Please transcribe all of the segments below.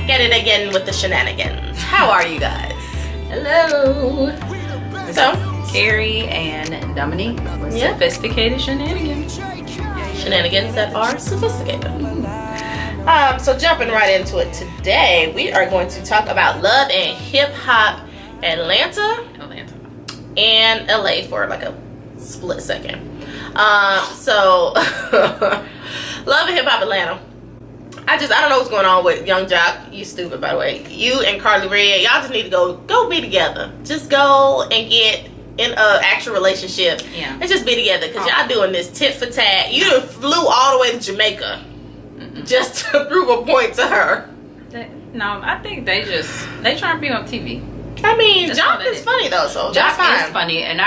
back at it again with the Shenanigans. How are you guys? Hello. So, Keri and Dominique with Sophisticated Shenanigans. Shenanigans that are sophisticated. So jumping right into it today, we are going to talk about love and hip hop Atlanta and LA for like a split second. So love and hip hop Atlanta. I don't know what's going on with Young Jock. You stupid, by the way. You and Carly Red, y'all just need to go be together. Just go and get in a actual relationship and just be together, because y'all doing this tit for tat. You done flew all the way to Jamaica just to prove a point to her. No, I think they trying to be on TV. I mean, Jock is funny though, so Jock is funny, and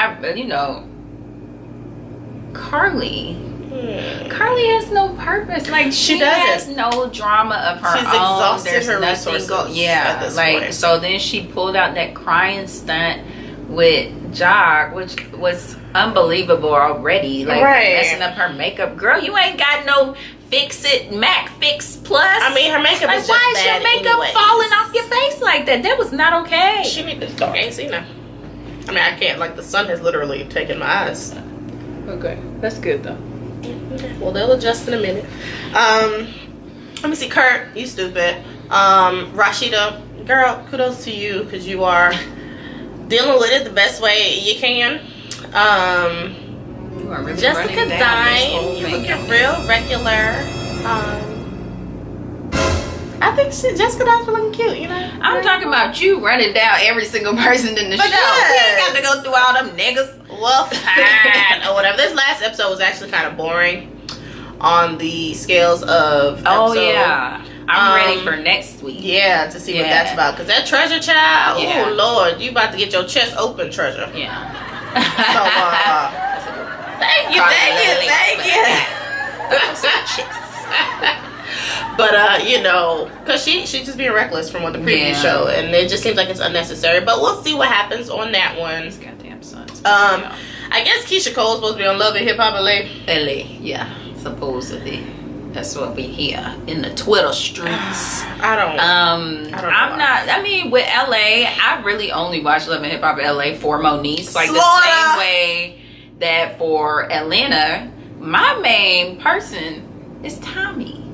Carly has no purpose. Like she has no drama of her own. She's exhausted. There's her nothing resources. At this point. So then she pulled out that crying stunt with Jock, which was unbelievable already. Like messing up her makeup. Girl, you ain't got no Fix It Mac Fix Plus. I mean, her makeup is just why is your makeup falling off your face like that? That was not okay. She need to start. I ain't seen her. I mean, I can't. Like, the sun has literally taken my eyes. Okay, that's good though. Well, they'll adjust in a minute. Let me see. Kurt, you stupid. Rashida, girl, kudos to you, because you are dealing with it the best way you can. You are really Jessica Dine, you looking real regular. I think Jessica Dine's looking cute, you know. I'm talking about you running down every single person in the show. We ain't got to go through all them niggas. Well, fine or whatever. This last episode was actually kind of boring on the scales of episode. Oh yeah, I'm ready for next week. Yeah, to see what that's about, because that Treasure Child. Oh Lord, you about to get your chest open, Treasure. Yeah. So thank you. But because she just being reckless from what the previous show, and it just seems like it's unnecessary. But we'll see what happens on that one. These goddamn sons. I guess Keisha Cole's supposed to be on Love and Hip Hop LA. Yeah, supposedly. That's what we hear in the Twitter streets. I'm not. I mean, with LA, I really only watch Love and Hip Hop LA for Moniece. Like the same way that for Atlanta, my main person is Tommy.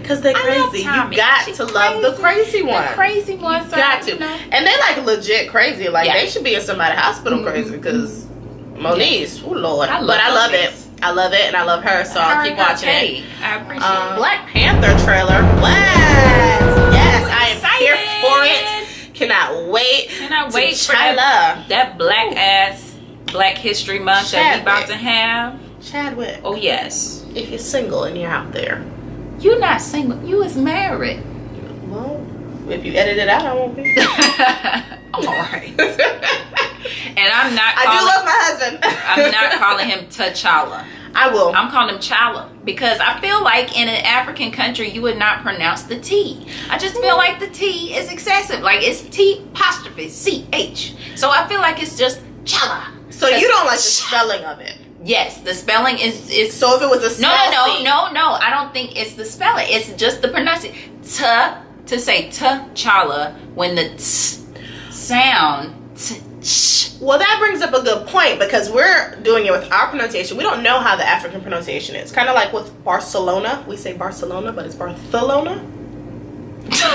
Because they're crazy. You got to love the crazy ones. The crazy ones. You got to. And they like legit crazy. Like they should be in somebody's hospital crazy, because Moniece, oh Lord. I love it. I love it, and I love her, so I'll keep watching it. I appreciate it. Black Panther trailer. What? Yes, I am here for it. Cannot wait. Cannot wait for that Black History Month that we about to have. Chadwick. Oh yes. If you're single and you're out there. You're not single. You is married. Well, if you edit it out, I won't be. I'm alright. And I'm not. I do love my husband. I'm not calling him T'Challa. I will. I'm calling him Chala, because I feel like in an African country you would not pronounce the T. I just feel like the T is excessive. Like it's T''CH. So I feel like it's just Chala. So you don't like the spelling of it? Yes, the spelling is. So if it was a small no, I don't think it's the spelling. It's just the pronunciation. To say T'Challa when the t sound. Well, that brings up a good point, because we're doing it with our pronunciation. We don't know how the African pronunciation is. Kind of like with Barcelona. We say Barcelona, but it's Barcelona. So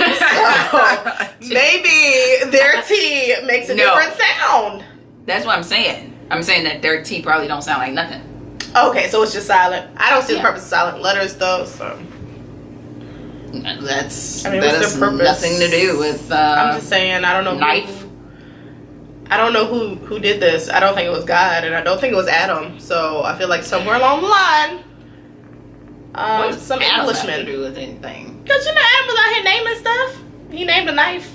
maybe their T makes a different sound. That's what I'm saying. I'm saying that their T probably don't sound like nothing. Okay, so it's just silent. I don't see the purpose of silent letters, though. So that has nothing to do with. I'm just saying. I don't know. Knife. I don't know who did this. I don't think it was God, and I don't think it was Adam. So I feel like somewhere along the line, some Englishman. Have to do with anything? Because Adam was out here naming stuff. He named a knife.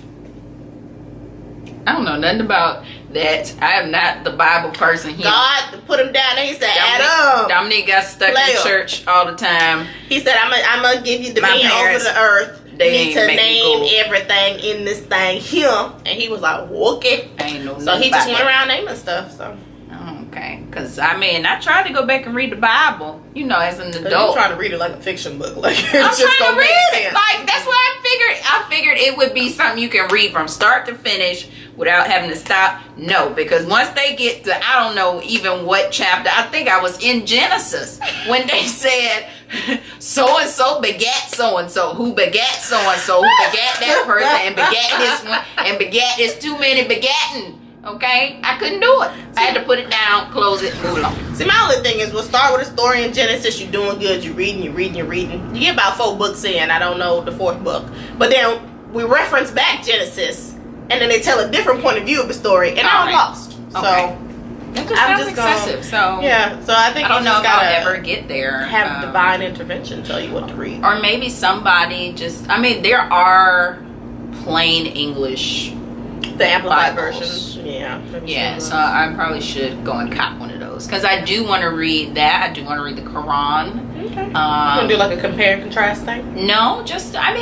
I don't know nothing about that. I am not the Bible person here. God put him down, and he said, Adam. Dominique got stuck in church all the time. He said, I'm going to give you dominion over the earth. You need to name everything in this thing here. And he was like, okay. So he just went around naming stuff. So okay. Because, I mean, I tried to go back and read the Bible, as an adult. You're trying to read it like a fiction book. Like, I'm trying to read it. Like, that's what I figured. I figured it it would be something you can read from start to finish without having to stop. No, because once they get to, I don't know even what chapter, I think I was in Genesis when they said so and so begat so and so, who begat so and so, who begat that person, and begat this one, and begat this, too many begatting. Okay, I couldn't do it. I had to put it down, close it, move along. See, my only thing is, we'll start with a story in Genesis. You're doing good. You're reading. You get about 4 books in. I don't know the 4th book, but then we reference back Genesis, and then they tell a different point of view of the story, and now I'm lost. So that just sounds excessive. So yeah. So I think I don't know if I'll ever get there. Have divine intervention tell you what to read, or maybe somebody just. I mean, there are plain English. The amplified Bibles. versions. Yeah, so I probably should go and cop one of those because I do want to read that. I do want to read the Quran. Okay. You want to do like a compare and contrast thing? No, just so I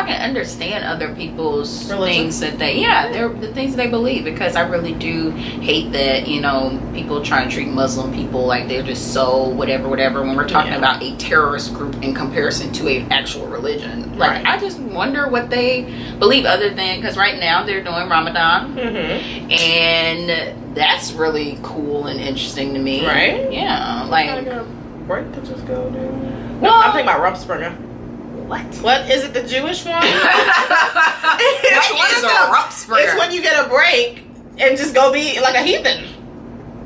can understand other people's things that they're the things they believe, because I really do hate that, people try to treat Muslim people like they're just so whatever when we're talking about a terrorist group in comparison to an actual religion. Like, I just wonder what they believe, other than, because right now they're doing Ramadan, and that's really cool and interesting to me. Right? Yeah, like. Break to just go there. No, I'm thinking about Rumspringa. What is it? The Jewish one? What is a Rumspringa? It's when you get a break and just go be like a heathen.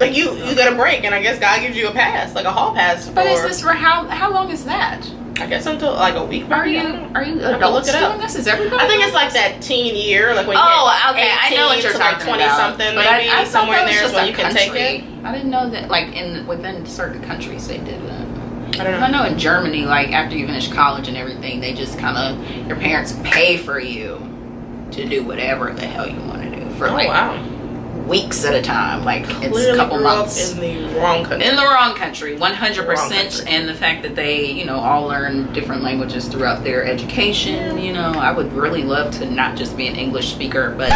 Like you get a break, and I guess God gives you a pass, like a hall pass. But is this for how long is that? I guess until like a week. Are you adults doing this? Is everybody? I think it's like that teen year, like when you okay, I know what you're talking 20 about. something, but maybe I somewhere in there is when you can take it. I didn't know that, like within certain countries they did that. I don't know. I know in Germany, like after you finish college and everything, they just kind of, your parents pay for you to do whatever the hell you want to do for weeks at a time. Like it's a couple months. In the wrong country. In the wrong country, 100%. And the fact that they, all learn different languages throughout their education. I would really love to not just be an English speaker, but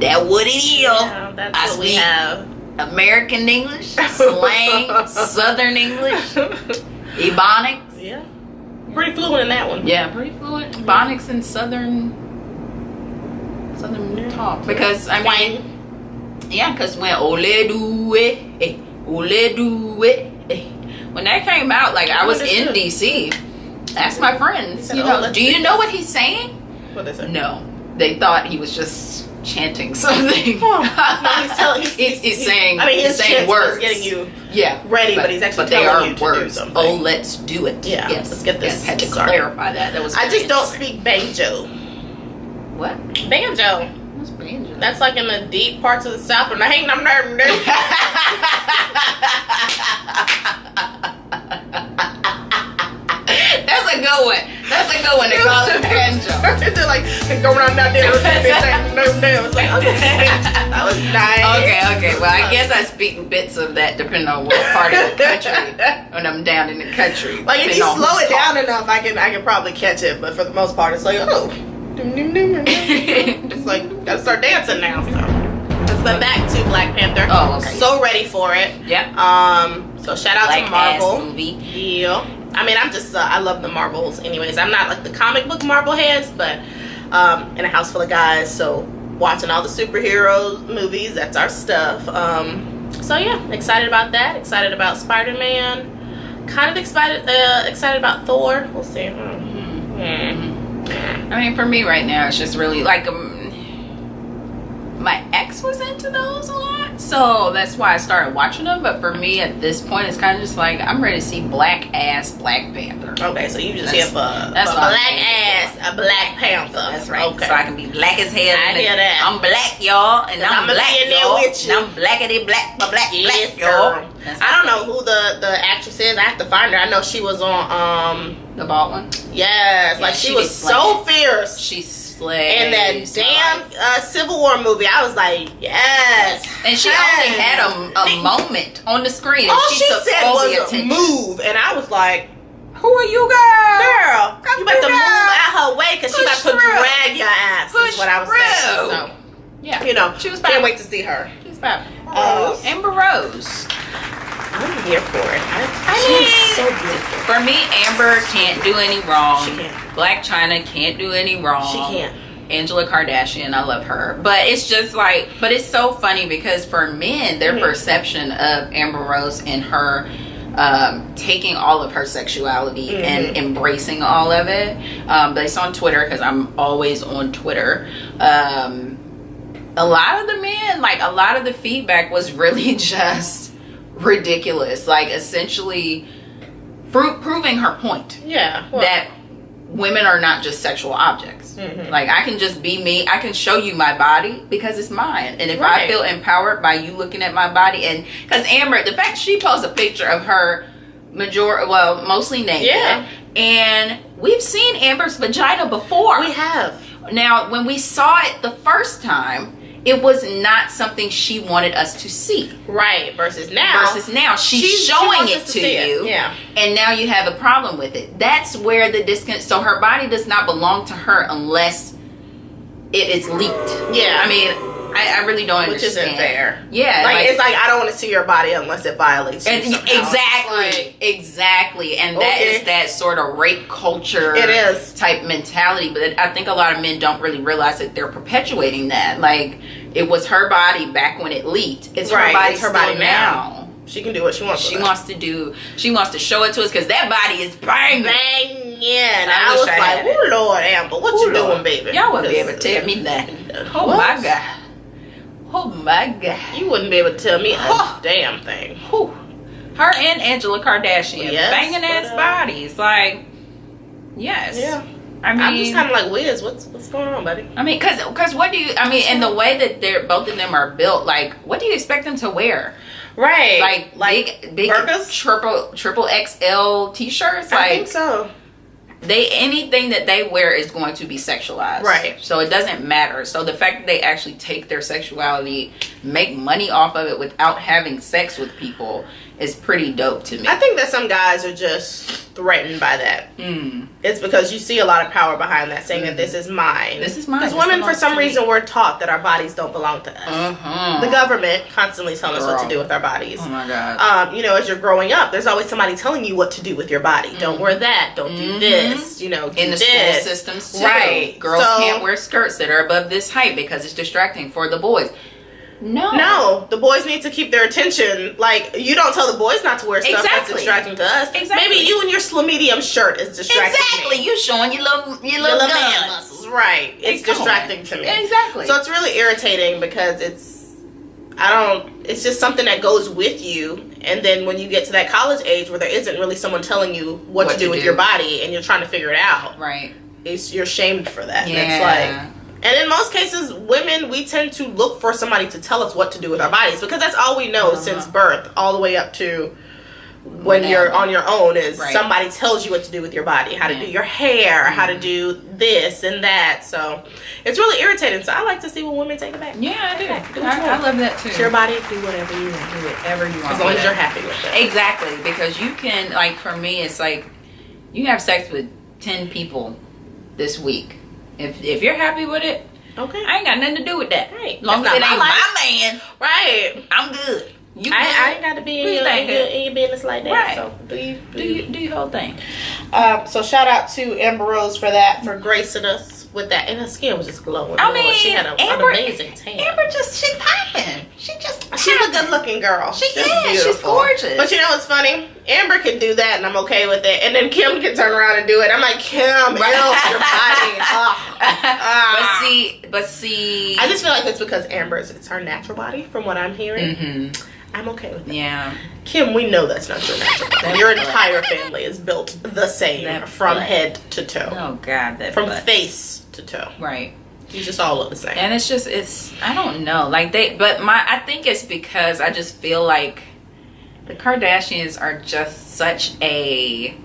that would it is. Yeah, that's what we have. American English, slang, Southern English, Ebonics. Yeah. Pretty fluent in that one. Yeah, pretty fluent. Ebonics and Southern talk. Because because when Ole do it, when that came out, like I was in DC. Ask my friends. Do you know what he's saying? What they say? No, they thought he was just chanting something. No, he's saying. I mean, he's saying words, getting you ready, but he's actually telling you to do something. Oh, let's do it. Yeah, yes. Let's get this. Had to clarify that. That was. I just don't speak banjo. What? Banjo. What's banjo? That's like in the deep parts of the South, and I hate them nerve. That's a good one. They call it banjo. They're like going around down there with It's like, okay, that was nice. Okay. Well, I guess I speak bits of that depending on what part of the country. When I'm down in the country. Like if you slow it down enough, I can probably catch it. But for the most part, it's like it's like gotta start dancing now. So let's get back to Black Panther. Oh, okay. So ready for it. Yeah. So shout out to Marvel. Movie. Yeah. I mean, I'm just I love the Marvels. Anyways, I'm not like the comic book Marvel heads, but in a house full of guys, so watching all the superhero movies, that's our stuff. So yeah, excited about that. Excited about Spider-Man. Kind of excited about Thor. We'll see. I mean, for me right now, it's just really like my ex was into those a lot, so that's why I started watching them. But for me at this point, it's kind of just like I'm ready to see Black Panther. Okay, so you just here for Black Panther. That's right. Okay. So I can be black as hell. I hear that. I'm black, y'all, and I'm black, y'all. With you. And I'm blackity black, black, y'all. I don't know who the actress is. I have to find her. I know she was on the bald one. Yes, like she was so fierce. She slayed. In that damn Civil War movie, I was like, yes. And she only had a moment on the screen. And all she said was move, and I was like, who are you, girl? You better move out her way because she about to drag your ass. Is what I was saying. So yeah, she was. Can't wait to see her. She's about Amber Rose. I'm here for it. She's so beautiful. For me, Amber can't do any wrong. She can't. Black China can't do any wrong. She can't. Angela Kardashian, I love her. But it's just like, but it's so funny because for men, their perception of Amber Rose and her taking all of her sexuality and embracing all of it, based on Twitter, because I'm always on Twitter, a lot of the men, like a lot of the feedback was really just ridiculous, like essentially proving her point, that women are not just sexual objects. Like, I can just be me, I can show you my body because it's mine, and if I feel empowered by you looking at my body, and because Amber, the fact she posts a picture of her mostly naked, and we've seen Amber's vagina before. We have. Now, when we saw it the first time, it was not something she wanted us to see. Right. Versus now she's showing it to you. Yeah. And now you have a problem with it. That's where the disconnect. So her body does not belong to her unless it is leaked. Yeah. I mean, I really don't understand. Which isn't fair. Yeah. Like it's like, I don't want to see your body unless it violates you somehow. Exactly. And that is that sort of rape culture type mentality. But I think a lot of men don't really realize that they're perpetuating that. Like, it was her body back when it leaked. It's her body. It's her body now. She can do what she wants. She wants to show it to us because that body is banging. Yeah, and I was like, "Oh Lord, Amber, what you doing, baby?" Y'all wouldn't be able to tell me that. My God. Oh my God. You wouldn't be able to tell me a damn thing. Her and Angela Kardashian banging ass bodies. Like, yes. Yeah. I mean, I'm just kind of like, Wiz, what's going on, buddy? I mean, because what do you, I mean, and the way that both of them are built, like, what do you expect them to wear? Right. Like big triple XL t-shirts? I think so. Anything that they wear is going to be sexualized. Right. So it doesn't matter. So the fact that they actually take their sexuality, make money off of it without having sex with people is pretty dope to me. I think that some guys are just threatened by that. It's because you see a lot of power behind that, saying that this is mine. This is mine. Because women, for some reason, were taught that our bodies don't belong to us. The government constantly telling us what to do with our bodies. Oh my God. You know, as you're growing up, there's always somebody telling you what to do with your body. Don't wear that. Don't do this. You know, in the school systems too. Right. Girls can't wear skirts that are above this height because it's distracting for the boys. No, the boys need to keep their attention. Like, you don't tell the boys not to wear stuff that's distracting to us. Maybe you and your slim-medium shirt is distracting me. You showing your little man muscles. Right. It's distracting to me. Exactly. So it's really irritating because it's just something that goes with you. And then when you get to that college age where there isn't really someone telling you what to do with your body and you're trying to figure it out. Right. You're shamed for that. Yeah. And it's like... And in most cases, women, we tend to look for somebody to tell us what to do with our bodies because that's all we know since birth, all the way up to when you're on your own is somebody tells you what to do with your body, how to do your hair, how to do this and that. So it's really irritating. So I like to see when women take it back. Yeah, I do. I love that too. It's your body, do whatever you want. Do whatever you want. As long as you're happy with it. Exactly. Because you can, like, for me, it's like you have sex with 10 people this week. If you're happy with it, okay, I ain't got nothing to do with that. Right. As long as it ain't my man, right? I'm good. I ain't got to be in your business like that. Right. So do your whole thing. So shout out to Amber Rose for gracing us with that, and her skin was just glowing. I mean, she had an amazing tan. Amber she's popping. She's a good looking girl. She's she's gorgeous. But you know what's funny? Amber can do that, and I'm okay with it. And then Kim can turn around and do it. I'm like, Kim, your body. But see, I just feel like it's because it's her natural body, from what I'm hearing. I'm okay with it. Yeah. Kim, we know that's not your natural body. Your entire family is built the same from head to toe. Oh God, from face to toe. Right. You just all look the same. And it's I don't know. Like I think it's because I just feel like the Kardashians are just such a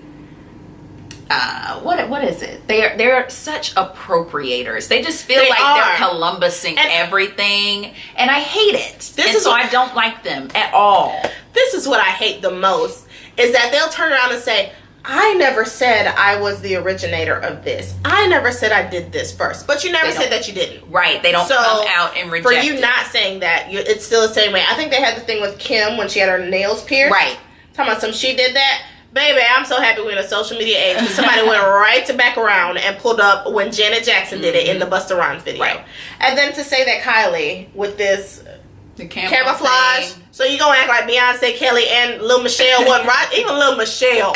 what is it? They're such appropriators. They just feel like they're Columbusing everything, and I hate it. I don't like them at all. This is what I hate the most, is that they'll turn around and say, I never said I was the originator of this. I never said I did this first. But you never said that you didn't. Right. They don't come out and reject it. For you not saying that, it's still the same way. I think they had the thing with Kim when she had her nails pierced. Right. Talking about she did that. Baby, I'm so happy we're in a social media age. Somebody went back around and pulled up when Janet Jackson did it in the Busta Rhymes video. Right. And then to say that Kylie, with this camouflage, so you gonna act like Beyonce, Kelly, and Lil Michelle wasn't rocking. Even Lil Michelle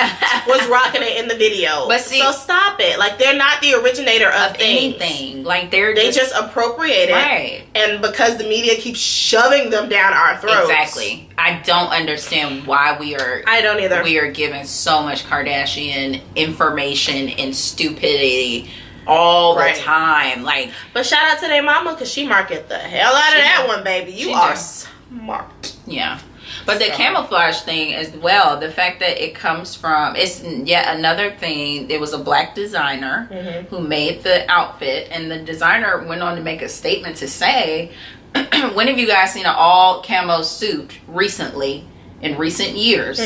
was rocking it in the video. But see, so stop it. Like, they're not the originator of anything. Like, they just appropriate it, right? And because the media keeps shoving them down our throats. Exactly. I don't understand why we are. I don't either. We are given so much Kardashian information and stupidity all the time. Like, but shout out to their mama, because she market the hell out of that one, baby. You are smart. Yeah. But the camouflage thing as well, the fact that it comes from, it's yet another thing. There was a black designer who made the outfit, and the designer went on to make a statement to say, when have you guys seen an all camo suit recently, in recent years?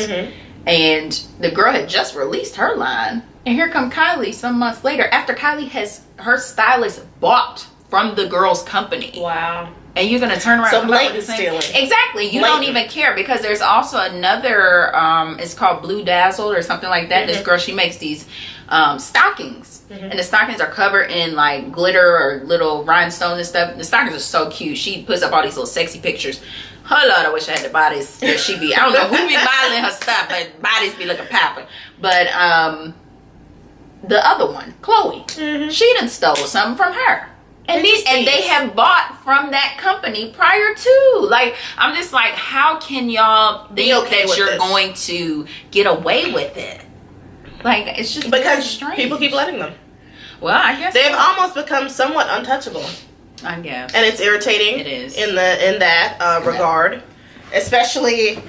And the girl had just released her line, and here come Kylie some months later, after Kylie has her stylist bought from the girl's company. Wow. And you're gonna turn around. So blatant stealing. Exactly. You don't even care, because there's also another. It's called Blue Dazzled or something like that. This girl, she makes these stockings, and the stockings are covered in like glitter or little rhinestones and stuff. The stockings are so cute. She puts up all these little sexy pictures. Oh Lord, I wish I had the bodies that she be. I don't know who be modeling her stuff, but bodies be looking papa. But the other one, Chloe, she done stole something from her. And they have bought from that company prior to. Like, I'm just like, how can y'all think that you're going to get away with it? Like, it's just because strange. People keep letting them. Well, I guess they've almost become somewhat untouchable. I guess. And it's irritating. It is. In that regard. Especially,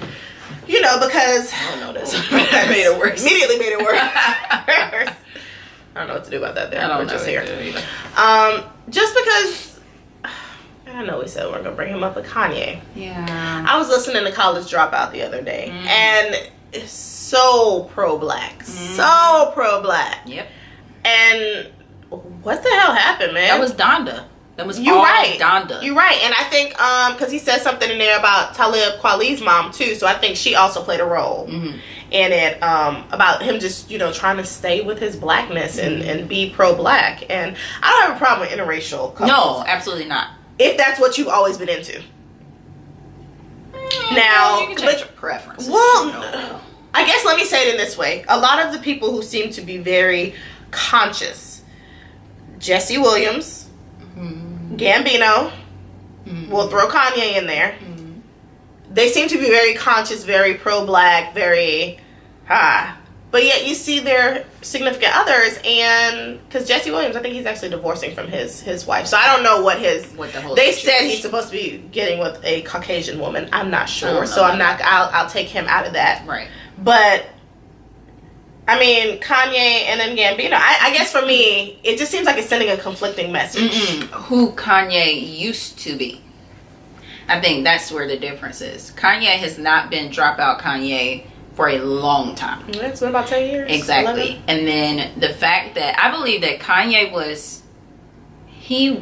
you know, because I don't know this. That made it worse. Immediately made it worse. I don't know what to do about that there. I don't know just here. either. Just because, I know we said we we're gonna bring him up with Kanye. Yeah. I was listening to College Dropout the other day, and it's so pro-black, so pro-black. Yep. And what the hell happened, man? That was Donda. That was You're all right. Donda. You're right, and I think because he said something in there about Talib Kweli's mom too, so I think she also played a role in it, about him just, you know, trying to stay with his blackness and be pro-black. And I don't have a problem with interracial couples. No, absolutely not. If that's what you've always been into. Now, you can change your preference. Well, I guess let me say it in this way. A lot of the people who seem to be very conscious, Jesse Williams, Gambino, we'll throw Kanye in there. They seem to be very conscious, very pro-black, very but yet you see their significant others, and because Jesse Williams, I think he's actually divorcing from his wife, so I don't know what the whole they said he's supposed to be getting with a Caucasian woman. I'm not sure, so I'll take him out of that. Right. But I mean, Kanye and then Gambino, I guess for me, it just seems like it's sending a conflicting message. Who Kanye used to be. I think that's where the difference is. Kanye has not been Dropout Kanye for a long time. It's been about 10 years. Exactly. 11. And then the fact that I believe that Kanye was, he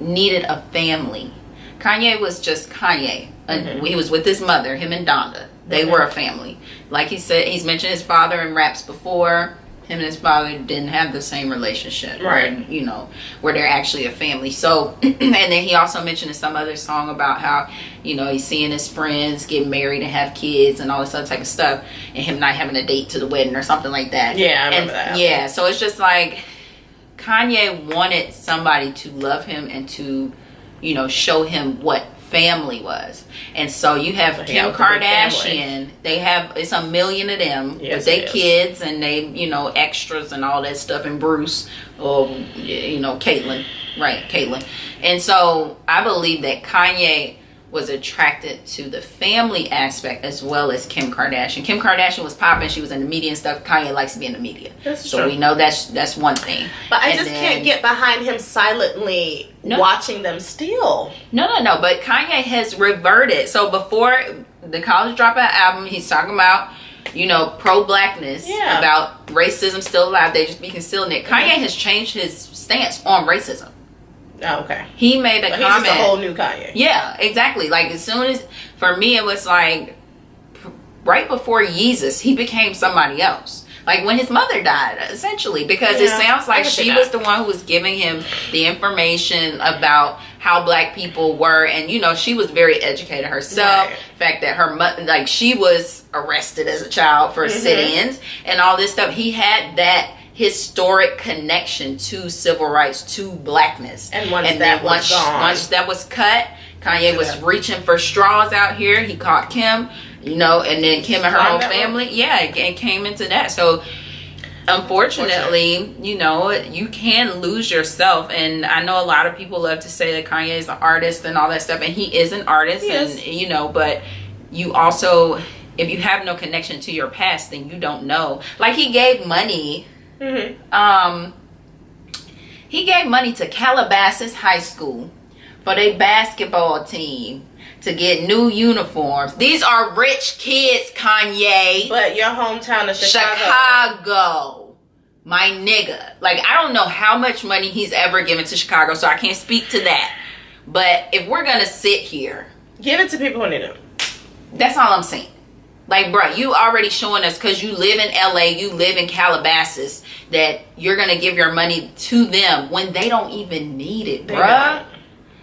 needed a family. Kanye was just Kanye. He was with his mother, him and Donda. They were a family. Like he said, he's mentioned his father in raps before. Him and his father didn't have the same relationship, right? Where, you know, where they're actually a family. So, and then he also mentioned in some other song about how, you know, he's seeing his friends get married and have kids and all this other type of stuff, and him not having a date to the wedding or something like that. Yeah, I remember that. Yeah, so it's just like Kanye wanted somebody to love him and to, you know, show him what family was. And so you have Kim Kardashian, they have, it's a million of them, with their kids and they, you know, extras and all that stuff, and Bruce, or, you know, Caitlyn. And so I believe that Kanye was attracted to the family aspect as well as Kim Kardashian. Kim Kardashian was popping, she was in the media and stuff. Kanye likes to be in the media. That's so true. We know that's one thing. But I just can't get behind him silently watching them steal. No. But Kanye has reverted. So before the College Dropout album, he's talking about, you know, pro-blackness, about racism still alive. They just be concealing it. Kanye has changed his stance on racism. Oh, okay. He made a comment. He's just a whole new Kanye. Yeah, exactly. Like, as soon as, for me, it was like, right before Yeezus, he became somebody else. Like when his mother died, essentially, because it sounds like she was the one who was giving him the information about how black people were, and you know, she was very educated herself. Right. The fact that her mother, like, she was arrested as a child for sit-ins and all this stuff. He had that historic connection to civil rights, to blackness, and once that was cut, Kanye was reaching for straws out here. He caught Kim, you know, and then Kim and her whole family, and came into that. So unfortunately, you know, you can lose yourself. And I know a lot of people love to say that Kanye is an artist and all that stuff, and he is an artist, you know, but you also, if you have no connection to your past, then you don't know. Like, he gave money. He gave money to Calabasas High School for their basketball team to get new uniforms. These are rich kids, Kanye. But your hometown is Chicago, my nigga. Like, I don't know how much money he's ever given to Chicago, so I can't speak to that. But if we're gonna sit here, give it to people who need it. That's all I'm saying. Like, bro, you already showing us, because you live in LA, you live in Calabasas, that you're gonna give your money to them when they don't even need it, bruh.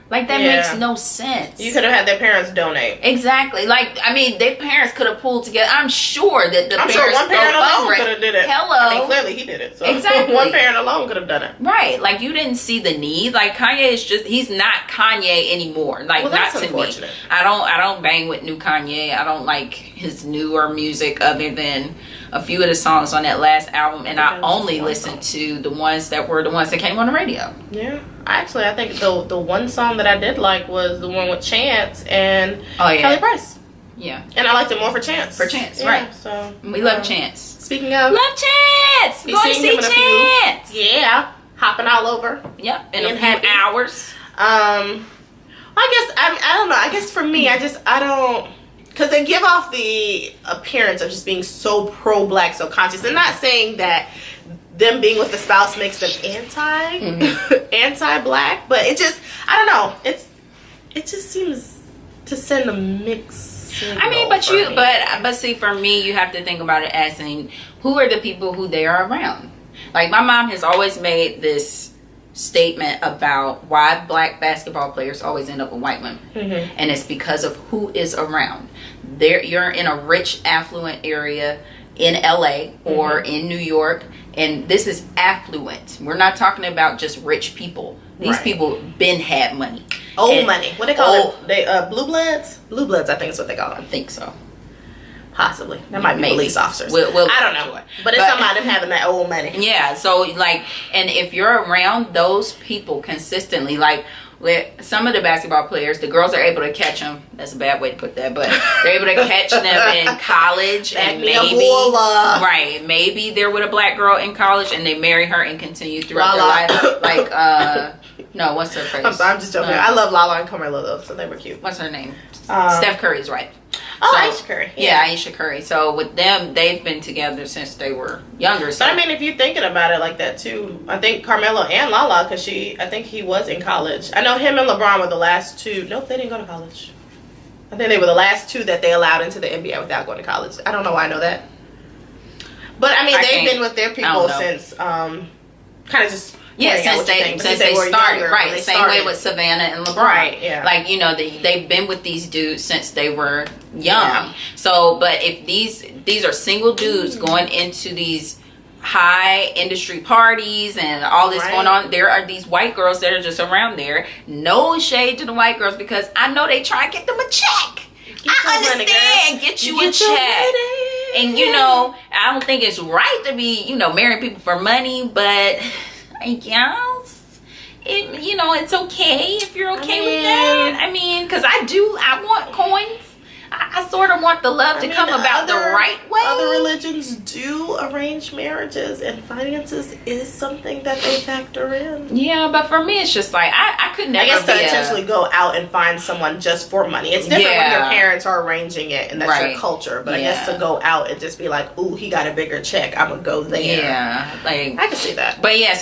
Like, that makes no sense. You could have had their parents donate. Exactly. Like, I mean, their parents could have pulled together. I'm sure that the I'm parents... sure one parent alone could have did it. Hello. I mean, clearly he did it. So exactly. One parent alone could have done it. Right. Like, you didn't see the need. Like, Kanye is just... He's not Kanye anymore. Like, well, not that's to unfortunate. me. I don't bang with new Kanye. I don't like his newer music other than a few of the songs on that last album. And I only listened to the ones that were the ones that came on the radio. Yeah. Actually, I think the one song that I did like was the one with Chance and Kelly Price. Yeah. And I liked it more for Chance. For Chance, right. So we love Chance. Speaking of... Love Chance! Going to see Chance! Hopping all over. Yep. In a few hours. I guess, I don't know. I guess for me, I don't... Because they give off the appearance of just being so pro-black, so conscious. And not saying that them being with the spouse makes them anti-black, but it just, I don't know. It just seems to send a mix. I mean, but see, for me, you have to think about it as in, who are the people who they are around? Like, my mom has always made this statement about why black basketball players always end up with white women, and it's because of who is around. You're in a rich, affluent area in LA or in New York, and this is affluent. We're not talking about just rich people. These people been had money. Money. What they call it? They blue bloods? Blue bloods, I think is what they call them. I think so. Possibly. That might be police officers. We'll I don't know. But it's something about them having that old money. Yeah, so like, and if you're around those people consistently, like with some of the basketball players, the girls are able to catch them. That's a bad way to put that, but they're able to catch them in college, and maybe they're with a black girl in college and they marry her and continue throughout their life. Like, no, what's her face? I'm just joking. I love Lala and Carmelo though, so they were cute. What's her name? Steph Curry's wife. Aisha Curry. Yeah, Aisha Curry. So with them, they've been together since they were younger. So. But I mean, if you're thinking about it like that too, I think Carmelo and Lala, because I think he was in college. I know him and LeBron were the last two. Nope, they didn't go to college. I think they were the last two that they allowed into the NBA without going to college. I don't know why I know that. But I mean, they've been with their people since kind of just... Yeah, since they started, right? Same way with Savannah and LeBron, right? Yeah, like, you know, they've been with these dudes since they were young. So, but if these are single dudes going into these high industry parties and all this going on, there are these white girls that are just around there. No shade to the white girls, because I know they try to get them a check. I understand. Get you a check. And you know, I don't think it's right to be, you know, marrying people for money, but I guess it's okay if you're okay with that. I mean, because I want coins. I sort of want the love to come about the right way. Other religions do arranged marriages, and finances is something that they factor in. Yeah, but for me, it's just like I could never. I guess to intentionally go out and find someone just for money. It's different when your parents are arranging it and that's your culture. But I guess to go out and just be like, "Ooh, he got a bigger check. I'm gonna go there." Yeah, like I can see that. But yeah,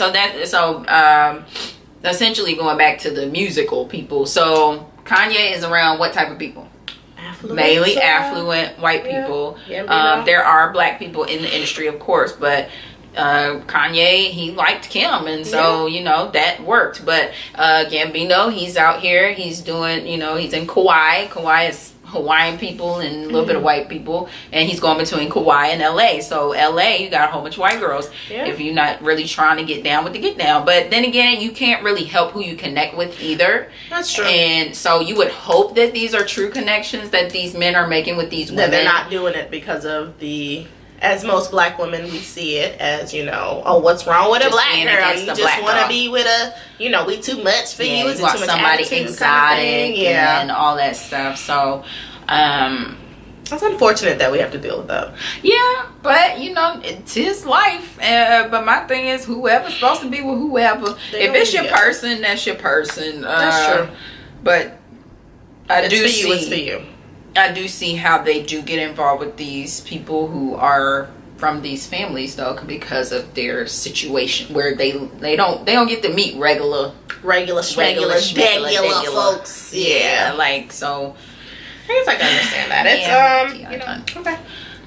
essentially going back to the musical people. So Kanye is around what type of people? mainly affluent white people. There are black people in the industry, of course, but Kanye, he liked Kim, and so that worked. But Gambino, he's out here, he's doing, he's in Kauai is Hawaiian people and a little bit of white people, and he's going between Kauai and LA. So LA, you got a whole bunch of white girls if you're not really trying to get down with the get down. But then again, you can't really help who you connect with either. That's true. And so you would hope that these are true connections that these men are making with these women. That they're not doing it because of as most black women, we see it as, oh, what's wrong with a black girl? You just want to be with we too much for you. Is it too much somebody exotic and all that stuff. So, it's unfortunate that we have to deal with that. Yeah, but, it's his life. But my thing is, whoever's supposed to be with whoever, if it's your person, that's your person. That's true. But it's for you. I do see how they do get involved with these people who are from these families, though, because of their situation where they don't get to meet regular folks. Yeah, like, so I guess I can understand that. It's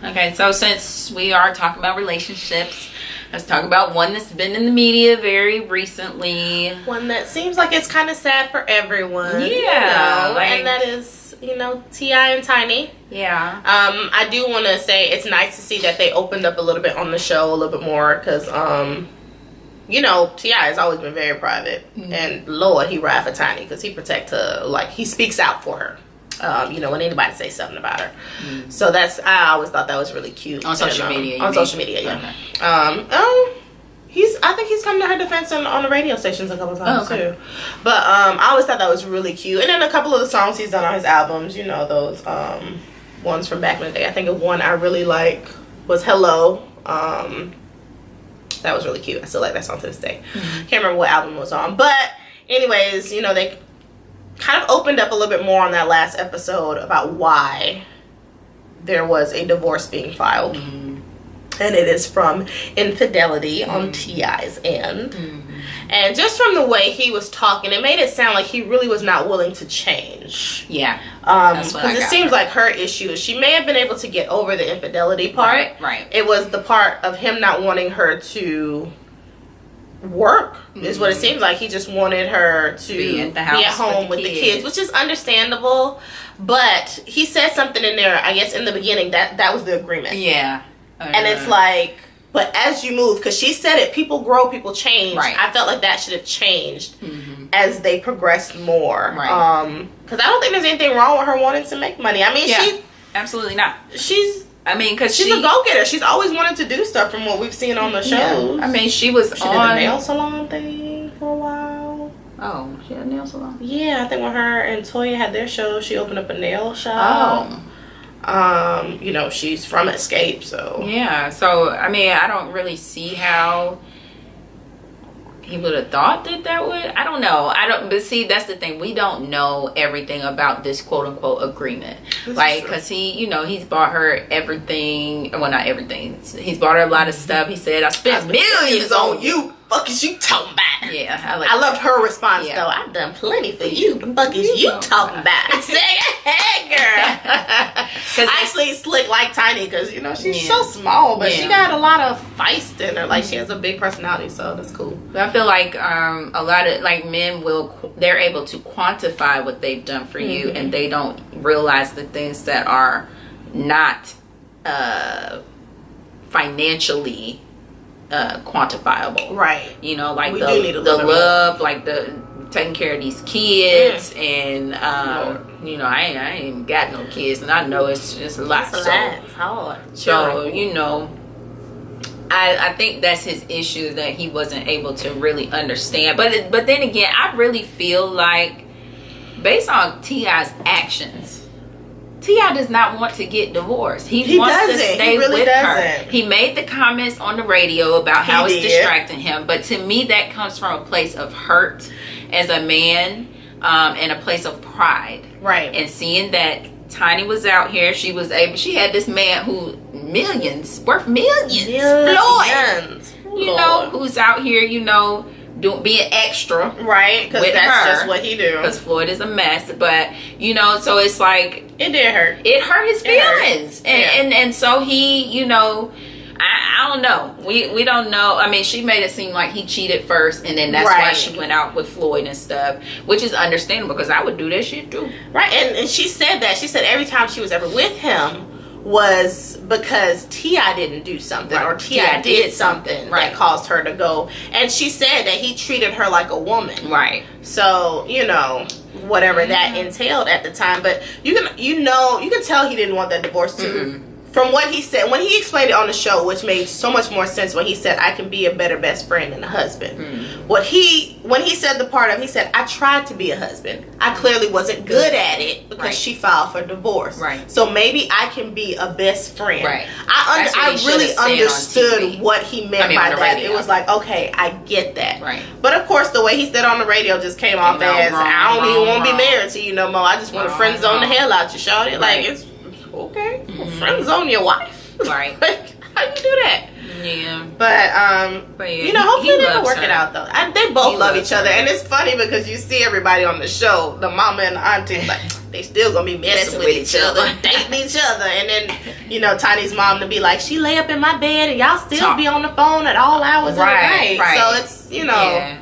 okay. So since we are talking about relationships, let's talk about one that's been in the media very recently. One that seems like it's kind of sad for everyone. Yeah, and that is T.I. and Tiny. Yeah. I do want to say it's nice to see that they opened up a little bit on the show a little bit more, because T.I. has always been very private, and Lord, he ride for Tiny because he protect her, like he speaks out for her. When anybody say something about her. So I always thought that was really cute. On social media. Social media, yeah. Okay. I think he's come to her defense on the radio stations a couple times too. But I always thought that was really cute. And then a couple of the songs he's done on his albums, those ones from back in the day. I think of one I really like was Hello. That was really cute. I still like that song to this day. Can't remember what album it was on. But anyways, they kind of opened up a little bit more on that last episode about why there was a divorce being filed. And it is from infidelity on T.I.'s end. And just from the way he was talking, it made it sound like he really was not willing to change. Yeah. Because it seems like her issue is she may have been able to get over the infidelity part. Right. It was the part of him not wanting her to work, is what it seems like. He just wanted her to be at the house, be at home with the kids, which is understandable. But he said something in there, I guess in the beginning, that was the agreement. Yeah. And it's like, but as you move, because she said it, people grow, people change. Right. I felt like that should have changed as they progressed more. Right. Because I don't think there's anything wrong with her wanting to make money. I mean, she absolutely not. Because she's a go-getter. She's always wanted to do stuff from what we've seen on the shows. Yeah. I mean, she did a nail salon thing for a while. Oh, she had a nail salon? Yeah, I think when her and Toya had their show, she opened up a nail shop. Oh. She's from Escape, so yeah. So I mean, I don't really see how he would have thought that would. I don't know. But see, that's the thing. We don't know everything about this quote unquote agreement. Because he's bought her everything. Well, not everything. He's bought her a lot of stuff. He said, I spent millions on you. Fuck is you talking about? Yeah, I loved her response though. I've done plenty for you. The fuck is you talking about? I said, hey girl. Because actually slick like Tiny, because she's so small, but she got a lot of feist in her. Like she has a big personality, so that's cool. But I feel like a lot of men they're able to quantify what they've done for you, and they don't realize the things that are not financially quantifiable, right? Like the love, like the taking care of these kids, and I ain't got no kids, and I know it's just a lot. It's hard. So I think that's his issue, that he wasn't able to really understand. But then again, I really feel like, based on T.I.'s actions, T.I. does not want to get divorced. He wants to stay with her. He made the comments on the radio about how it's distracting him. But to me, that comes from a place of hurt as a man, and a place of pride. Right. And seeing that Tiny was out here, she had this man who worth millions. Floyd. Who's out here, being extra, right? Because that's just what he do. Because Floyd is a mess, but you know, so it's like it did hurt. It hurt his feelings, and so he, you know. I don't know. We don't know. I mean, she made it seem like he cheated first, and then that's why she went out with Floyd and stuff, which is understandable because I would do that shit too. Right, and she said that. She said every time she was ever with him was because T.I. didn't do something, or T.I. did something that caused her to go. And she said that he treated her like a woman. Right. So, you know, whatever that entailed at the time. But you can tell he didn't want that divorce too. Mm-hmm. From what he said, when he explained it on the show, which made so much more sense when he said, I can be a better best friend than a husband. When he said the part of, he said, I tried to be a husband. I clearly wasn't good at it because she filed for divorce. Right. So maybe I can be a best friend. Right. I really understood what he meant by that. It was like, okay, I get that. Right. But of course, the way he said on the radio just came off as, I don't even want to be married to you no more. I just want to friend zone the hell out you, shawty. Like, it's okay, friend zone your wife, right? Like, how you do that? Yeah, but you know, hopefully they can work it out though. They both love each other, and it's funny because you see everybody on the show, the mama and the auntie, like they still gonna be messing with each other, dating each other, and then you know, Tiny's mom to be like, she lay up in my bed, and y'all still be on the phone at all hours of the night. So it's, you know. Yeah.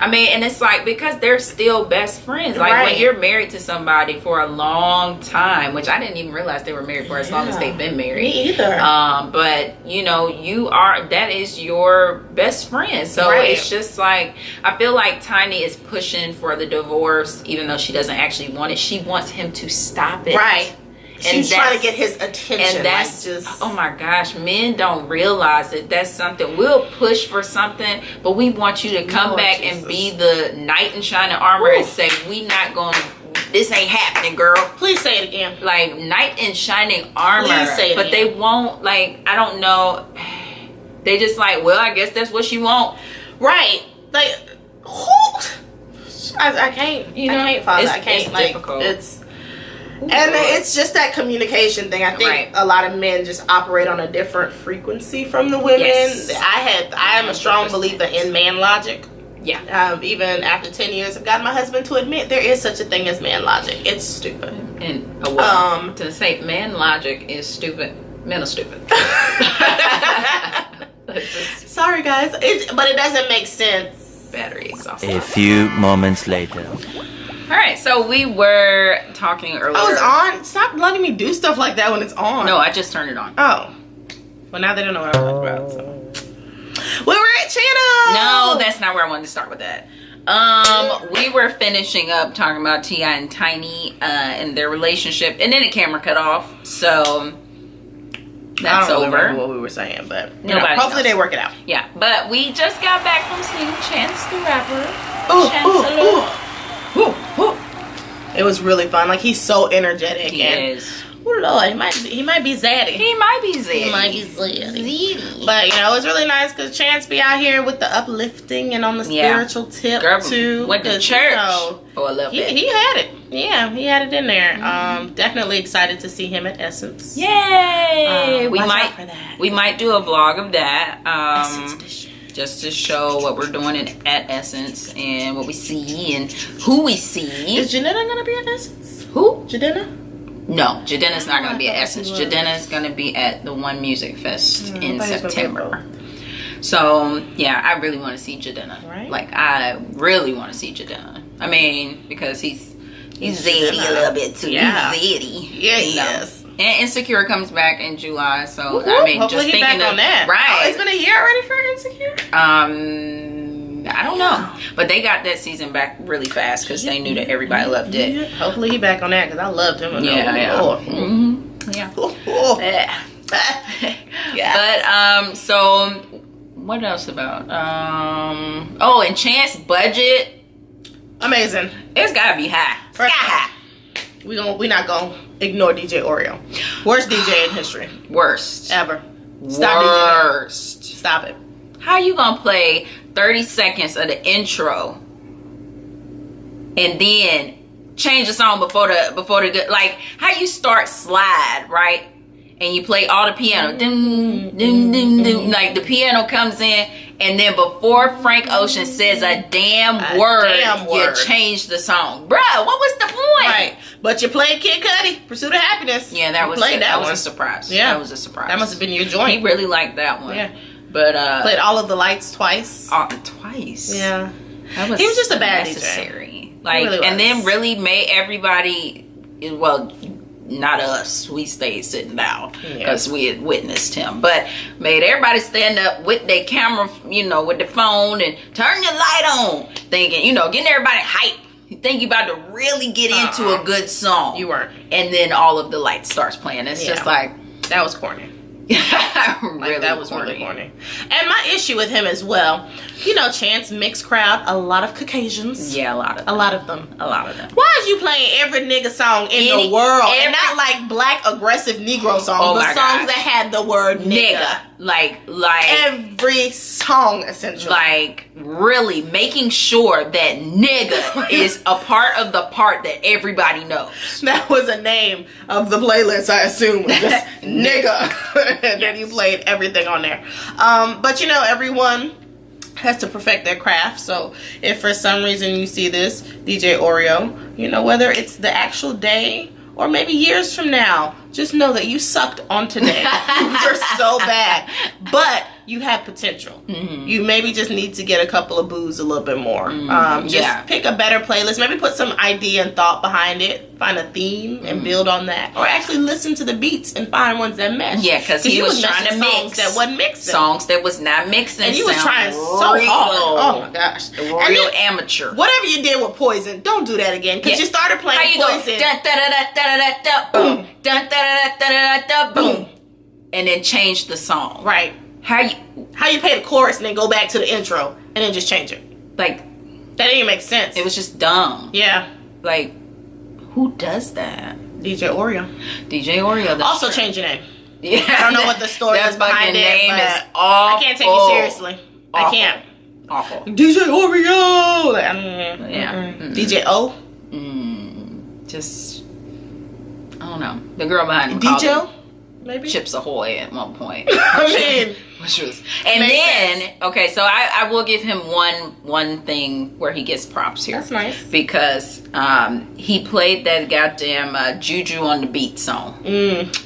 I mean, and it's like, because they're still best friends. Like, when you're married to somebody for a long time, which I didn't even realize they were married for as long as they've been married. Me either. But, you know, that is your best friend. So it's just like, I feel like Tiny is pushing for the divorce, even though she doesn't actually want it. She wants him to stop it. Right. She's trying to get his attention. And that's oh my gosh, men don't realize that that's something. We'll push for something, but we want you to come back and be the knight in shining armor and say, we not going to, this ain't happening, girl. Please say it again. Like, knight in shining armor. Please say it again. But they won't, like, I don't know. They just like, well, I guess that's what she want. Right. Like, who? I can't, you know, I can't follow. I can't, it's like, difficult. And it's just that communication thing. I think a lot of men just operate on a different frequency from the women. Yes. I am a strong believer in man logic. Yeah. Even after 10 years, I've gotten my husband to admit there is such a thing as man logic. It's stupid. And to say man logic is stupid, men are stupid. Sorry, guys. But it doesn't make sense. Battery exhausted. A few moments later. All right, so we were talking earlier. Oh, it's on? Stop letting me do stuff like that when it's on. No, I just turned it on. Oh. Well, now they don't know what I'm talking about, so. We were at Channel. No, that's not where I wanted to start with that. We were finishing up talking about T.I. and Tiny and their relationship, and then the camera cut off, so that's over. I don't remember what we were saying, but you know, hopefully they work it out. Yeah, but we just got back from seeing Chance the Rapper. It was really fun. Like, he's so energetic. He is. Oh Lord, he might be zaddy. He might be zaddy. He might be zaddy. But you know, it's really nice because Chance be out here with the uplifting and on the spiritual tip too. Went to church for a little bit. He had it. Yeah, he had it in there. Definitely excited to see him at Essence. Yay! We might do a vlog of that. Essence edition. Just to show what we're doing at Essence and what we see and who we see. Is Janetta gonna be at Essence? Who? Jadena? No, Jadena's not gonna be at Essence. Jadena's gonna be at the One Music Fest in September. So yeah, I really want to see Jadena. Right? Like, I really want to see Jadena. I mean, because he's zeddy a little bit too. Yeah. He's zeddy. Yeah, he is. And Insecure comes back in July, so I mean, hopefully just thinking on that. Right? Oh, it's been a year already for Insecure. I don't know, but they got that season back really fast because they knew that everybody loved it. Yeah. Hopefully he back on that because I loved him. But so what else about and Chance budget, amazing. It's gotta be high. Sky high. We not gonna ignore DJ Oreo. Worst DJ in history. Worst ever. Worst. Stop it. How you gonna play 30 seconds of the intro and then change the song before the like, how you start Slide, right? And you play all the piano, ding, ding, ding, ding, like the piano comes in And then before Frank Ocean says a damn word, you change the song. Bruh, what was the point? Right. But you played Kid Cudi, Pursuit of Happiness. Yeah, that was a surprise. Yeah. That was a surprise. That must have been your joint. He really liked that one. Yeah. But played All of the Lights twice. Twice. Yeah. He was just a bad necessary. DJ. Like, really and then really made everybody, well, not us, we stayed sitting down because we had witnessed him, but made everybody stand up with their camera, with the phone and turn your light on, thinking, getting everybody hype. You think you about to really get into a good song. You weren't. And then all of the lights starts playing. It's just like, that was corny. Really that was really corny. And my issue with him as well, Chance mixed crowd, a lot of Caucasians. Yeah, a lot of them. Why is you playing every nigga song in the world and not like black aggressive Negro songs, but songs that had the word nigga? Like every song essentially. Like really making sure that nigga is a part of the part that everybody knows. That was a name of the playlist, I assume. Just nigga. And then you played everything on there. But everyone has to perfect their craft. So if for some reason you see this, DJ Oreo, whether it's the actual day or maybe years from now, just know that you sucked on today. You're so bad. But you have potential. Mm-hmm. You maybe just need to get a couple of boos a little bit more. Just pick a better playlist. Maybe put some idea and thought behind it. Find a theme and build on that. Or actually listen to the beats and find ones that mesh. Yeah, because he was trying to mix. That wasn't mixing. Songs that was not mixing. And he was trying so hard. Oh my gosh. Real amateur. Whatever you did with Poison, don't do that again. Because you started playing Poison. Dun, da, da, da, da, da, da, boom. Dun, da, da, da, da, da, boom. And then change the song. Right. How you play the chorus and then go back to the intro and then just change it. Like, that didn't make sense. It was just dumb. Yeah. Like, who does that? DJ Oreo. Also change your name. Yeah. I don't know what the story is behind it, name but is awful. I can't take you seriously. Awful. I can't. Awful. DJ Oreo. DJ O. Just, I don't know. The girl behind him DJ maybe Chips Ahoy at one point. I mean, which was, and then sense. Okay, so I will give him one thing where he gets props here. That's nice because he played that goddamn Juju on the Beat song.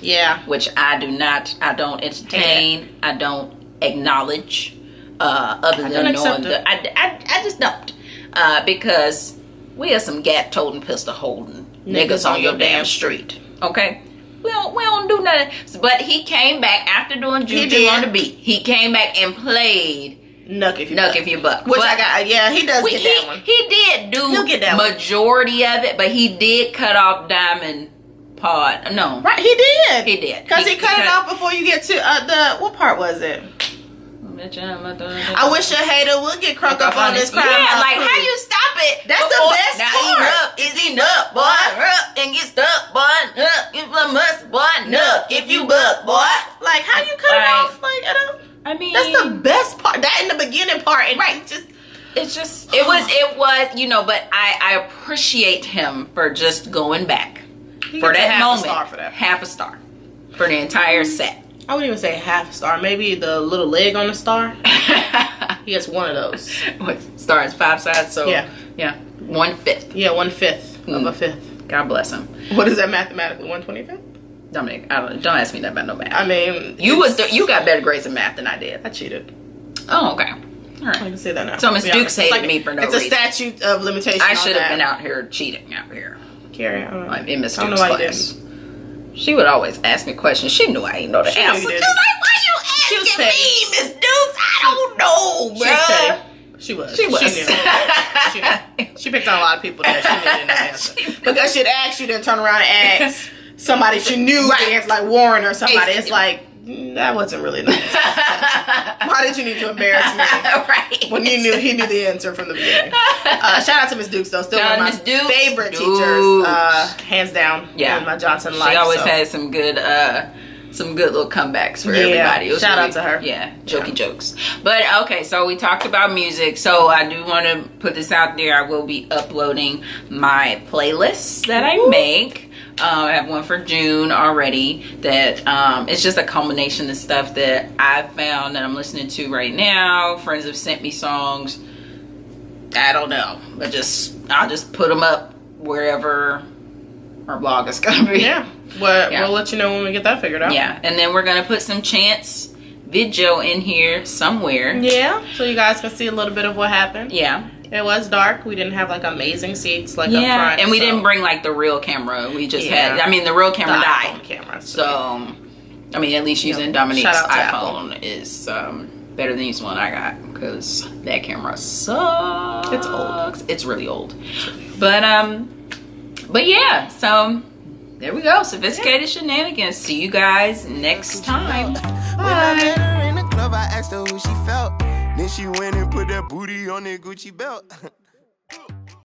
Yeah, which I don't entertain. I don't acknowledge. Other than knowing that I just don't because we are some gat toting pistol holding niggas on your damn street. Okay. We don't do nothing. But he came back after doing Juju on the Beat. He came back and played Nuck If You Buck. Which he does get that one. He did do majority of it, but he did cut off Diamond Pod. No. Right, he did. He did. Because he cut it off before you get to what part was it? I wish a hater would get crunk up on this crime. Yeah, like how you stop it? That's the best part. Is he nuck, boy? And get stuck, boy. If I must, boy, nuck. If you buck, boy. Like how you cut it off? Like I mean, that's the best part. That in the beginning part, and it was, but I appreciate him for just going back for that moment. Half a star for the entire set. I wouldn't even say half a star. Maybe the little leg on the star. He gets one of those. What, star is 5 sides, so yeah, 1/5. Yeah, 1/5 of a fifth. God bless him. What is that mathematically? 1/25? Dominique, don't ask me that about no math. I mean, you got better grades in math than I did. I cheated. Oh, okay. All right. I can say that now. So Miss Dukes hated me for no reason. It's a statute of limitation. I should have been out here cheating out here. Keri, I don't know. In Miss Dukes' class. She would always ask me questions. She knew I ain't know the answer. She was like, why you asking me, Miss Dukes? I don't know, bro. She was. She knew. She picked on a lot of people that she didn't know the answer. Because she'd ask you, then turn around and ask somebody she knew the answer, like Warren or somebody. It's like, that wasn't really nice. Why did you need to embarrass me? Right. When he knew the answer from the beginning. Shout out to Miss Dukes though. Still one of my favorite teachers. Hands down. Yeah. In my Johnson life. She always had some good some good little comebacks for everybody. It was Shout out to her. Yeah, jokey jokes. But okay, so we talked about music. So I do want to put this out there. I will be uploading my playlists that I make. I have one for June already that it's just a combination of stuff that I've found that I'm listening to right now. Friends have sent me songs. I don't know, but I'll just put them up wherever our blog is gonna be. Yeah. We'll let you know when we get that figured out. Yeah, and then we're gonna put some chance video in here somewhere. Yeah, so you guys can see a little bit of what happened. Yeah. It was dark. We didn't have like amazing seats like up front. And we didn't bring like the real camera. We just had, I mean, the real camera died. Camera, so, I mean, at least using Dominique's iPhone is better than using one I got, because that camera sucks. It's old. It's really old. But yeah, so there we go. Sophisticated Shenanigans. See you guys next time. When I met her in the club, I asked her who she felt. Then she went and put that booty on that Gucci belt.